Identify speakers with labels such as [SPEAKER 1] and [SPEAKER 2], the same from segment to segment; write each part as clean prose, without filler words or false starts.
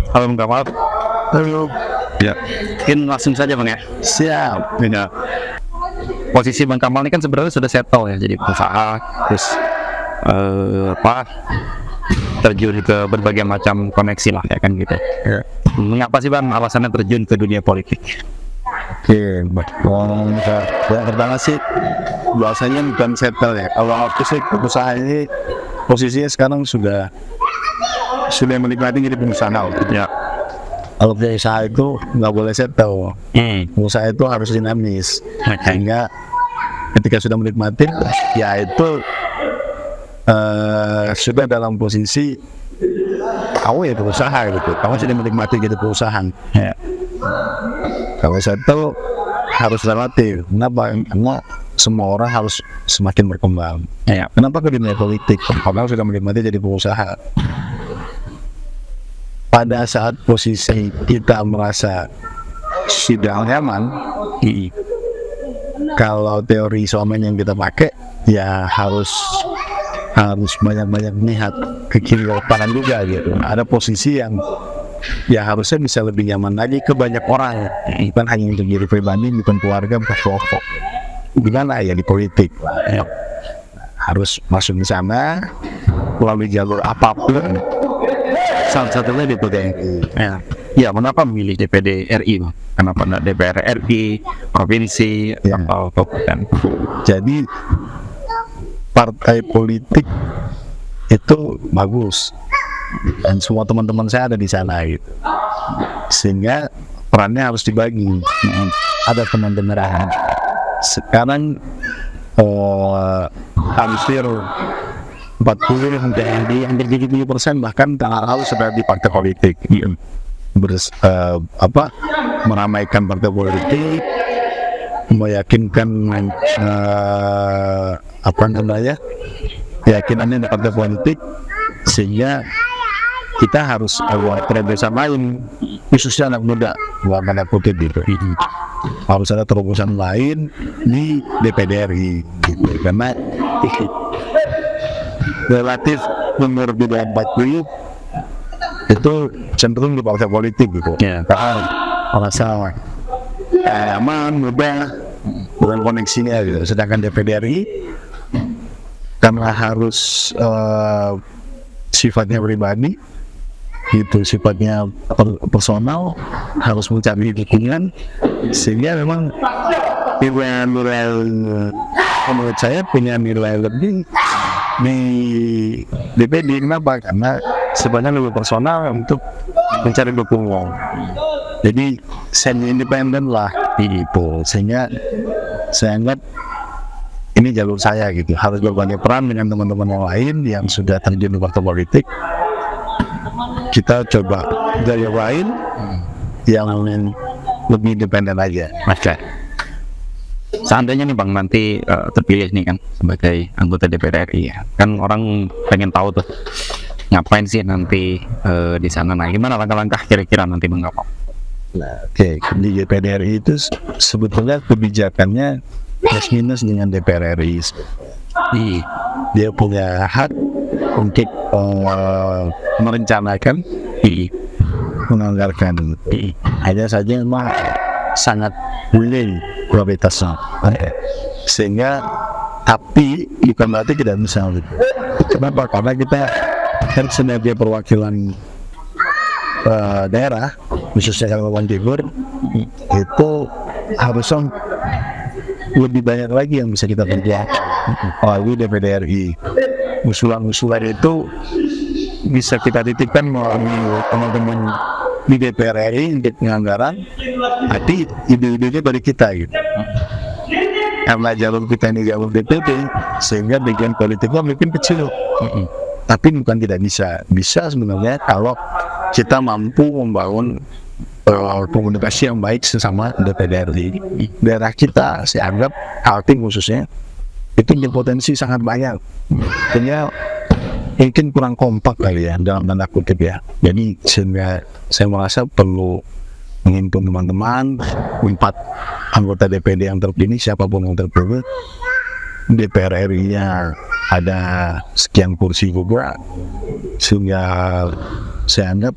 [SPEAKER 1] Halo Bang Kamal.
[SPEAKER 2] Halo.
[SPEAKER 1] Ya, mungkin langsung saja Bang ya.
[SPEAKER 2] Siap.
[SPEAKER 1] Ya. Posisi Bang Kamal ini kan sebenarnya sudah settle ya, jadi pengusaha, terus terjun ke berbagai macam koneksi lah ya kan gitu.
[SPEAKER 2] Ya.
[SPEAKER 1] Mengapa sih Bang alasannya terjun ke dunia politik?
[SPEAKER 2] Oke, yang pertama sih bahasanya bukan settle ya. Kalau aku sih pengusaha ini posisinya sekarang sudah menikmati jadi pengusaha.
[SPEAKER 1] Ya.
[SPEAKER 2] Kalau pengusaha itu nggak boleh settle. Pengusaha itu harus dinamis. Sehingga ketika sudah menikmati, ya itu sudah dalam posisi kamu ya berusaha gitu. Kamu sudah menikmati jadi perusahaan.
[SPEAKER 1] Ya.
[SPEAKER 2] Kalau settle harus relatif. Kenapa? Karena semua orang harus semakin berkembang.
[SPEAKER 1] Ya.
[SPEAKER 2] Kenapa ke dunia politik? Karena sudah menikmati jadi pengusaha. Pada saat posisi kita merasa sudah nyaman, kalau teori Somen yang kita pakai, ya harus banyak-banyak melihat ke kiri ke kanan juga gitu. Ada posisi yang ya harusnya bisa lebih nyaman lagi ke banyak orang, bukan hanya untuk diri pribadi, bukan keluarga, bukan kelompok. Gimana ya di politik? Harus masuk ke sana melalui jalur apapun. Salah satunya DPD RI.
[SPEAKER 1] Ya, kenapa memilih DPD RI? Kenapa tidak DPR RI, provinsi, atau kabupaten?
[SPEAKER 2] Jadi partai politik itu bagus dan semua teman-teman saya ada di sana gitu. Sehingga perannya harus dibagi. Ada teman-teman sekarang hampir 40-70% bahkan harus sudah di partai politik. Meramaikan partai politik, meyakinkan keyakinannya di partai politik, sehingga kita harus terobosan lain, khususnya anak muda, bukan anak putih gitu. Harus ada terobosan lain di DPD RI gitu. Karena relatif menurut 40 itu cenderung di partai politik gitu. Karena merasa aman, mudah, dengan koneksinya gitu. Sedangkan DPD RI karena harus sifatnya pribadi, itu sifatnya personal, harus mencari dukungan, sehingga memang nilai menurut saya punya nilai lebih di DPD. Kenapa? Karena sebenarnya lebih personal untuk mencari dukungan. Jadi semi independen lah itu, sehingga saya anggap ini jalur saya gitu. Harus berbagi peran dengan teman-teman yang lain yang sudah terjun di partai politik. Kita coba dari yang lain yang lebih independen aja.
[SPEAKER 1] Seandainya nih Bang nanti terpilih nih kan sebagai anggota DPR RI ya, kan orang pengen tahu tuh ngapain sih nanti di sana. Nah, gimana langkah-langkah kira-kira nanti Bang Kamal?
[SPEAKER 2] Di DPR RI itu sebetulnya kebijakannya plus minus dengan DPR RI. Dia punya hak untuk merencanakan, menganggarkan. Hanya saja memang sangat minim kualitasnya, sehingga tapi bukan berarti tidak bisa. Kenapa? Karena kita kan sebagai perwakilan daerah, khususnya Kalimantan Timur, itu harusnya lebih banyak lagi yang bisa kita kerjakan melalui DPD RI. Usulan-usulan itu bisa kita titipkan melalui teman-teman di DPR RI untuk penganggaran, nanti ide-idenya dari kita gitu. Karena jalur kita ini jalur DPD, sehingga bagian politiknya mungkin kecil, tapi bukan tidak bisa sebenarnya kalau kita mampu membangun komunikasi yang baik sesama DPD RI. Daerah kita, saya anggap Kaltim khususnya itu berpotensi sangat banyak, sehingga mungkin kurang kompak kali ya dalam tanda kutip ya. Jadi sehingga saya merasa perlu menghimpun teman-teman 4 anggota DPD yang terpilih, siapapun yang terpilih, DPR RI-nya ada sekian kursi juga, sehingga saya anggap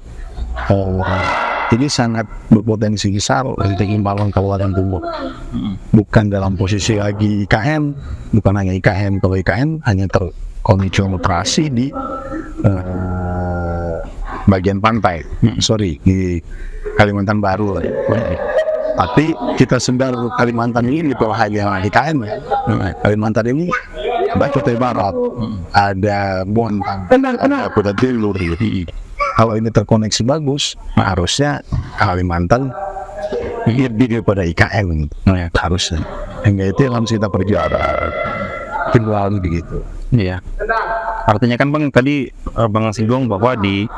[SPEAKER 2] ini sangat berpotensi besar untuk imbalan Kabupaten Timur. Bukan dalam posisi lagi IKN, bukan hanya IKN. Kalau IKN hanya terkonsentrasi di bagian pantai, di Kalimantan Baru. Tapi kita sedar Kalimantan ini bukan hanya IKN. Kalimantan ini ada Kutai Barat, ada Bontang, ada Kutai Timur. Kalau ini terkoneksi bagus, harusnya Kalimantan lebih daripada IKN harusnya. Hingga itu yang harus kita perjuangkan. Kedua begitu.
[SPEAKER 1] Iya. Artinya kan Bang tadi Bang singgung bahwa di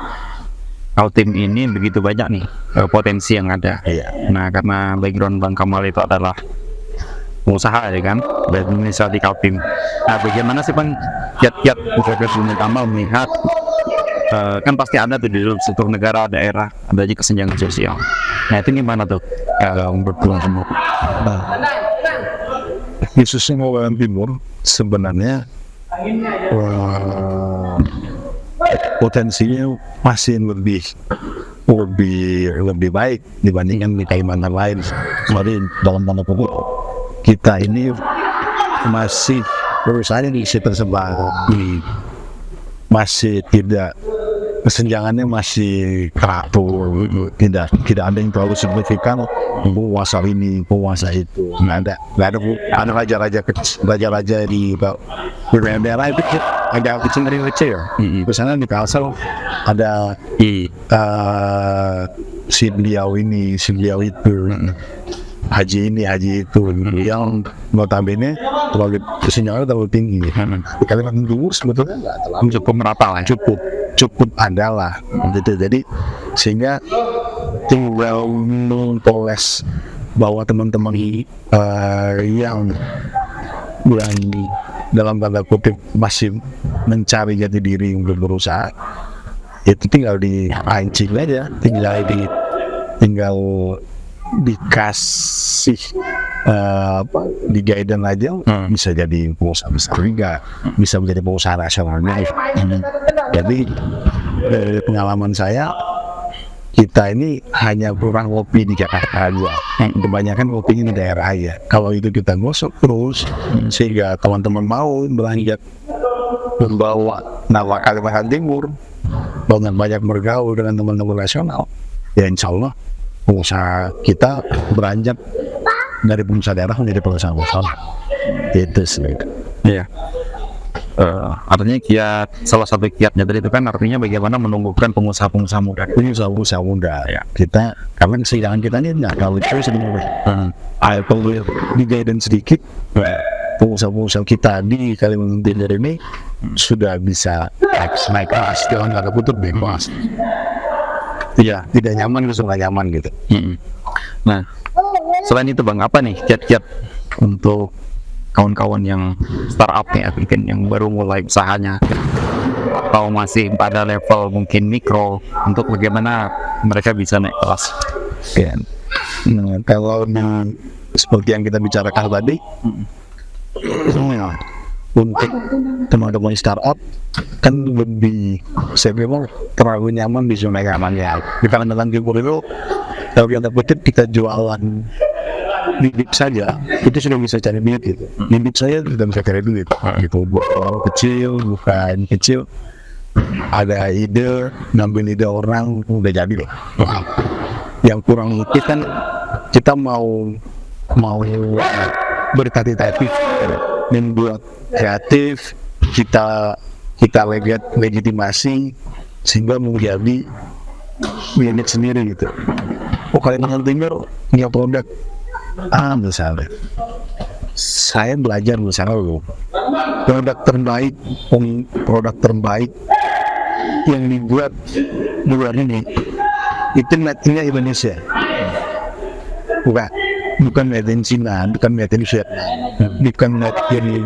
[SPEAKER 1] Kaltim ini begitu banyak nih potensi yang ada.
[SPEAKER 2] Iya.
[SPEAKER 1] Nah, karena background Bang Kamal itu adalah pengusaha ya kan, dan Indonesia di Kaltim. Nah, bagaimana sih Bang kiat-kiat Bang Kamal melihat kan pasti ada tuh di dalam struktur negara, daerah, ada aja kesenjangan sosial. Nah, itu gimana tuh berpeluang semua?
[SPEAKER 2] Nah, khususnya Kabupaten Timur sebenarnya potensinya masih lebih baik dibandingkan di Kalimantan lain. Jadi dalam tanda kutip kita ini masih perusahaan ini tersebar, masih tidak, kesenjangannya masih teratur, tidak ada yang terlalu signifikan penguasa ini, penguasa itu. Nggak ada raja-raja di daerah itu agak kecil. Misalnya di Kalsel ada si beliau ini, si beliau itu, haji ini, haji itu, yang notabene terlalu kesenjangannya terlalu tinggi. Di Kalimantan Timur sebetulnya nggak terlalu,
[SPEAKER 1] Cukup merata lah.
[SPEAKER 2] cukup adalah gitu. Jadi sehingga tinggal mempoles bahwa teman-teman yang berani dalam tanda kutip masih mencari jati diri untuk berusaha, itu tinggal dipancing aja, tinggal dikasih di guidance aja, bisa jadi pengusaha besar juga, bisa menjadi pengusaha nasionalnya. Jadi dari pengalaman saya, kita ini hanya kurang kopi di Jakarta aja, kebanyakan kopinya di daerah aja. Kalau itu kita gosok terus, sehingga teman-teman mau beranjak membawa nama Kalimantan Timur, dengan banyak bergaul dengan teman-teman nasional, ya insya Allah pengusaha kita beranjak dari pengusaha daerah menjadi pengusaha nasional. Itu sih.
[SPEAKER 1] Iya. Artinya salah satu kiatnya tadi itu kan artinya bagaimana menumbuhkan pengusaha-pengusaha muda.
[SPEAKER 2] Pengusaha muda ya. Kita karena kesenjangan kita ini nggak kalau itu sebenarnya. Kalau di guidance sedikit, pengusaha-pengusaha kita di Kalimantan Timur ini sudah bisa naik kelas, jangan nggak putus bebas. Iya, tidak nyaman itu nggak nyaman gitu.
[SPEAKER 1] Nah, selain itu Bang, apa nih kiat-kiat untuk kawan-kawan yang startup ya, mungkin yang baru mulai usahanya atau masih pada level mungkin mikro, untuk bagaimana mereka bisa naik kelas?
[SPEAKER 2] Ya. Nah, kalau seperti yang kita bicarakan tadi, untuk teman-teman startup kan lebih, saya memang terlalu nyaman di zona nyamannya. Di Kalimantan Timur itu, kalau kita jualan bibit saja, itu sudah bisa cari duit gitu. Bibit saya sudah bisa cari duit gitu. Orang bukan kecil, ada ide, ngambil ide orang, udah jadi loh. Yang kurang dikit kan kita mau berkreatif, membuat kreatif, kita legitimasi sehingga menjadi unit sendiri gitu. Kalimantan Timur punya produk misalnya, saya belajar misalnya produk terbaik yang dibuat luar ini itu made-nya Indonesia, bukan made in China, bukan made in Vietnam, bukan made in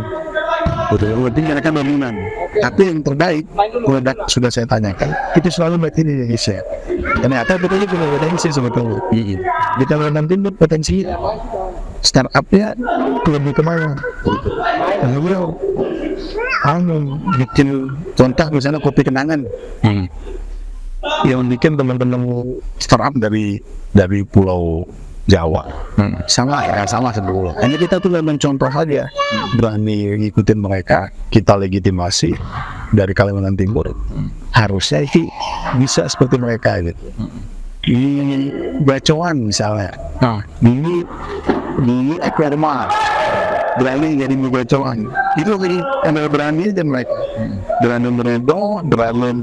[SPEAKER 2] karena kan bangunan. Tapi yang terbaik produk sudah saya tanyakan itu selalu made in Indonesia. Ternyata betulnya punya potensi sebetulnya. Di Kalimantan Timur potensi startupnya lebih kemana? Bikin contoh misalnya kopi kenangan. yang bikin teman-teman startup dari Pulau Jawa sama sebetulnya. Hanya kita tuh mencontoh aja, berani ngikutin mereka, kita legitimasi dari Kalimantan Timur. Harusnya sih bisa seperti mereka gitu. Ini bacoan misalnya. Ini Ekwerma berani jadi bacoan. Itu lagi berani aja mereka. Berani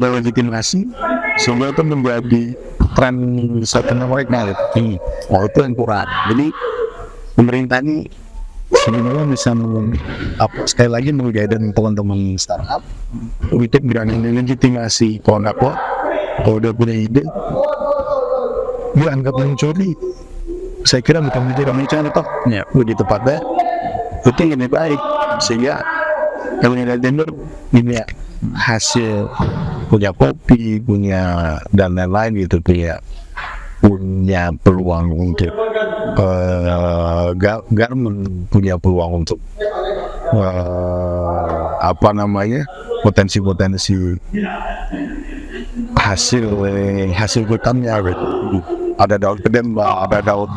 [SPEAKER 2] berlegitimasi. Semua itu menjadi tren wisata mereka gitu. Itu yang kurang. Jadi pemerintah ini sebenarnya bisa sekali lagi menggunakan teman-teman startup untuk berani legitimasi kalau udah punya ide dianggap mencuri. Saya kira bukan mencuri toh lebih tepatnya itu yang lebih baik, sehingga kalau yang vendor ini ya hasil punya kopi, punya dan lain-lain gitu, punya peluang untuk garment, punya peluang untuk potensi hasil hutannya gitu. Ada daun kedembang, ada daun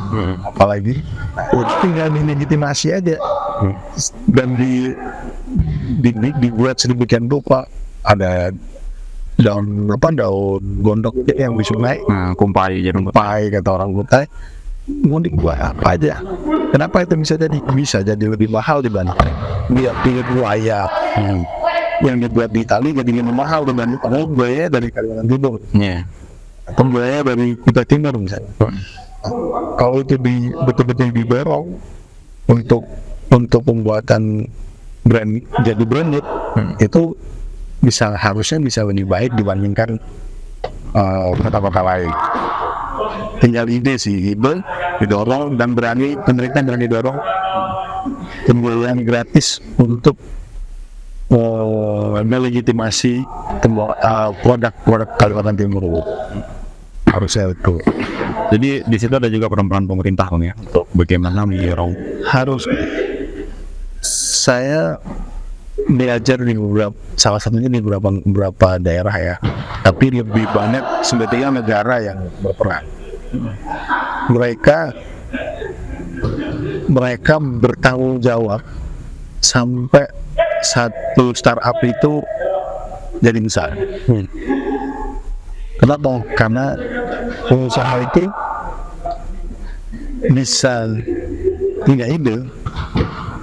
[SPEAKER 2] apalagi, tinggal dilegitimasi aja dan dibuat sedemikian rupa. Ada daun gondok yang di sungai,
[SPEAKER 1] kumpai
[SPEAKER 2] kata orang Kutai, mau dibuat apa aja. Kenapa itu bisa jadi lebih mahal dibanding buaya yang dibuat di Itali, jadi lebih mahal dibanding buaya dari Kalimantan Timur. Pembuaya dari Kutai Timur misalnya. Kalau itu betul-betul diborong untuk pembuatan jadi branded, itu harusnya bisa lebih baik dibandingkan kota-kota lain. Tinggal ide didorong dan pemerintah berani dorong pembelian gratis untuk melegitimasi produk Kalimantan Timur. Harusnya itu.
[SPEAKER 1] Jadi di situ ada juga peran pemerintah ya, untuk bagaimana mendorong.
[SPEAKER 2] Harus. Saya belajar di salah satunya di beberapa daerah ya, tapi lebih banyak sebetulnya negara yang berperan. Mereka bertanggung jawab sampai satu startup itu jadi besar. Kenapa? Karena pengusaha itu bisa punya ide,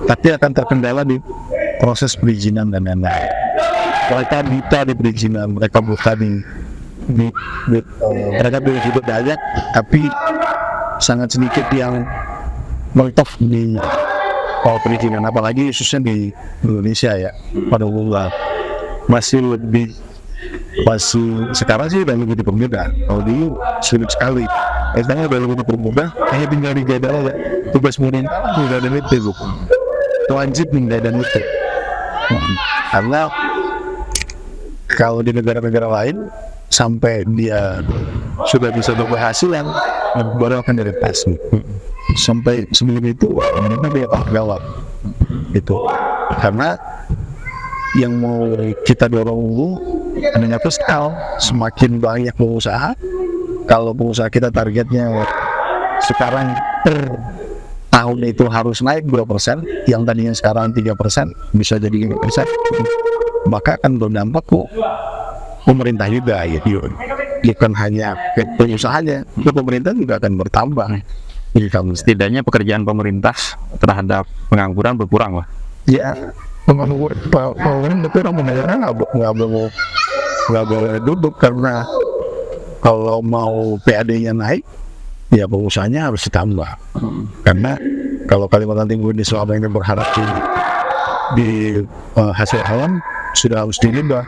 [SPEAKER 2] tapi akan terkendala di proses perizinan dan lain-lain. Mereka minta di perizinan, mereka buka mereka begitu banyak, tapi sangat sedikit yang mentok di perizinan, apalagi khususnya di Indonesia ya. Pada umumnya masih sekarang sih udah lebih dipermudah. Kalau dulu sulit sekali. Sekarang udah lebih dipermudah. Hanya tinggal dijaga aja. Tugas pemerintah udah ada itu, wajib menjaga itu. Karena kalau di negara-negara lain sampai dia sudah bisa berhasil yang baru akan dilepas. Sampai sebelum itu mereka dia jawab itu. Karena yang mau kita dorong dulu adanya fiskal. Semakin banyak pengusaha, kalau pengusaha kita targetnya sekarang per tahun itu harus naik 2%, yang tadinya sekarang 3% bisa jadi 5%, maka akan berdampak kok pemerintah juga gitu. Bukan hanya pengusahanya, pemerintah juga akan bertambah.
[SPEAKER 1] Setidaknya pekerjaan pemerintah terhadap pengangguran berkurang lah.
[SPEAKER 2] Ya, pengangguran tapi orang negara nggak boleh duduk, karena kalau mau PAD-nya naik, ya pengusahanya harus ditambah. Karena kalau Kalimantan Timur ini selama ini berharap di hasil alam, sudah harus dirubah,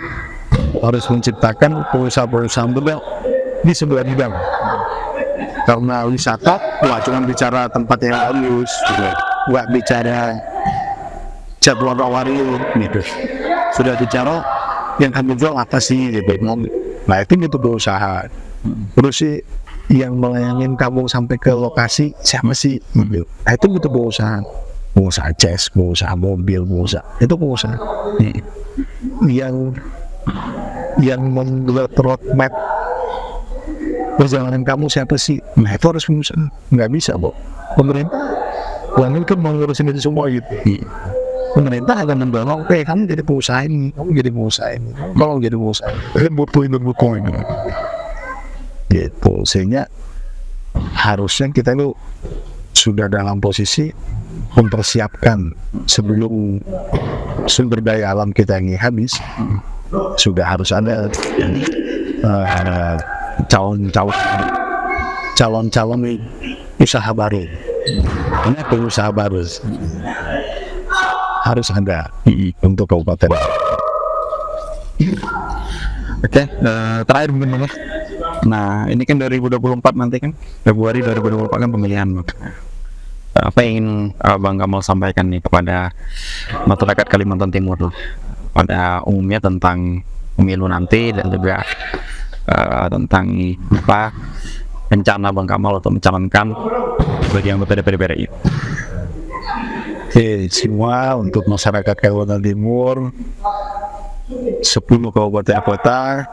[SPEAKER 2] harus menciptakan pengusaha-pengusaha bebel di sebelah bidang. Karena wisata, cuma bicara tempat yang bagus, nggak bicara jadwal rawari gitu. Sudah bicara yang kami jual apa sih gitu. Nah itu gitu berusaha. Terus sih yang melayangin kamu sampai ke lokasi siapa sih? Nah itu gitu berusaha. Pengusaha jazz, pengusaha mobil, itu pengusaha. Yang membuat roadmap perjalanan kamu siapa sih? Nah itu harus pengusaha. Nggak bisa, Bo. Pemerintah Wanita kan mau ngurusin itu semua gitu. Pemerintah akan mendorong, oke kamu jadi pengusaha ini, kamu jadi pengusaha ini, kamu jadi pengusaha ini. Kan butuh ini. Gitu, sehingga harusnya kita itu sudah dalam posisi mempersiapkan sebelum sumber daya alam kita ini habis, sudah harus ada calon-calon usaha baru. Ini pengusaha baru harus ada untuk kabupaten.
[SPEAKER 1] Oke, terakhir mungkin Mas. Nah, ini kan 2024 nanti kan Februari 2024 kan pemilihan. Apa yang ingin Bang Kamal sampaikan nih kepada masyarakat Kalimantan Timur pada umumnya tentang pemilu nanti dan juga tentang apa rencana Bang Kamal untuk mencalonkan bagi anggota DPD RI.
[SPEAKER 2] Oke, semua untuk masyarakat Kalimantan Timur, 10 kabupaten kota,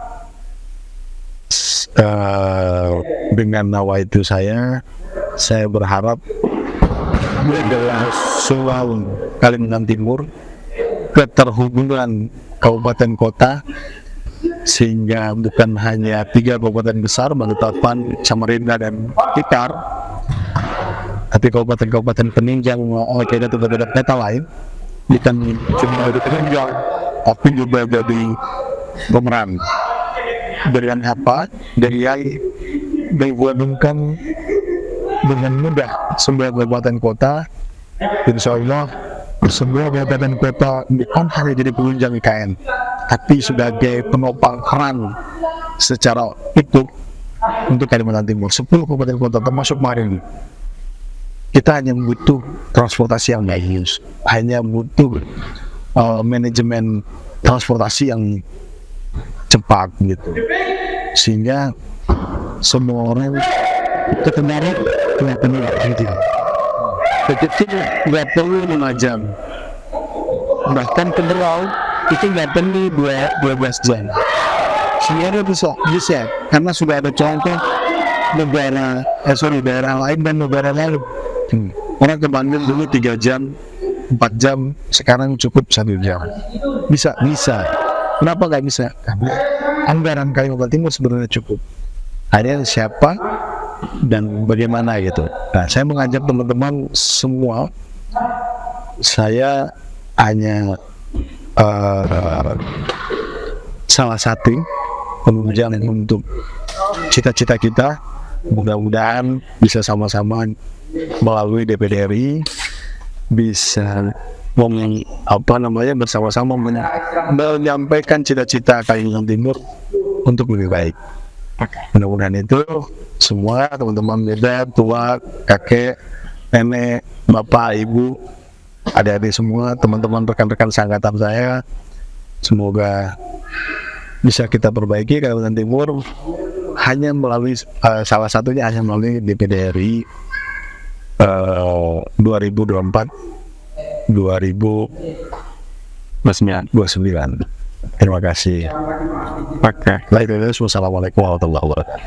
[SPEAKER 2] dengan nawaitu saya berharap adalah seluruh Kalimantan Timur keterhubungan kabupaten kota, sehingga bukan hanya 3 kabupaten besar Balikpapan, Samarinda dan Blitar, tapi kabupaten-kabupaten penunjang ada peta lain bukan cuma ada penunjang tapi juga dari pemeran dengan apa dari dihubungkan dengan mudah semua kabupaten kota. Insya Allah semua kabupaten kota bukan hanya jadi penunjang IKN tapi sebagai penopang peran secara utuh untuk Kalimantan Timur. 10 kabupaten kota termasuk Marin, kita hanya butuh transportasi yang bagus, hanya butuh manajemen transportasi yang cepat gitu, sehingga semua orang ketenaran kelihatan gitu. Kecil nggak perlu 5 jam, bahkan kendaraan itu nggak perlu 12 jam. Sehingga bisa karena sudah ada contoh daerah lain dan negara lain. Orang ke Bandung dulu 3 jam, 4 jam, sekarang cukup 1 jam. Bisa. Kenapa nggak bisa? Karena anggaran Kalimantan Timur sebenarnya cukup. Hanya siapa dan bagaimana gitu. Nah, saya mengajak teman-teman semua, saya hanya salah satu penunjang untuk cita-cita kita. Mudah-mudahan bisa sama-sama melalui DPD RI bisa bersama-sama menyampaikan cita-cita Kalimantan Timur untuk lebih baik. Mudah-mudahan itu semua teman-teman muda, tua, kakek, nenek, bapak, ibu, adik-adik semua, teman-teman rekan-rekan seangkatan saya, semoga bisa kita perbaiki Kalimantan Timur hanya melalui salah satunya hanya melalui DPD RI 2024-2029. Terima kasih.
[SPEAKER 1] Oke.
[SPEAKER 2] Wassalamualaikum warahmatullahi wabarakatuh.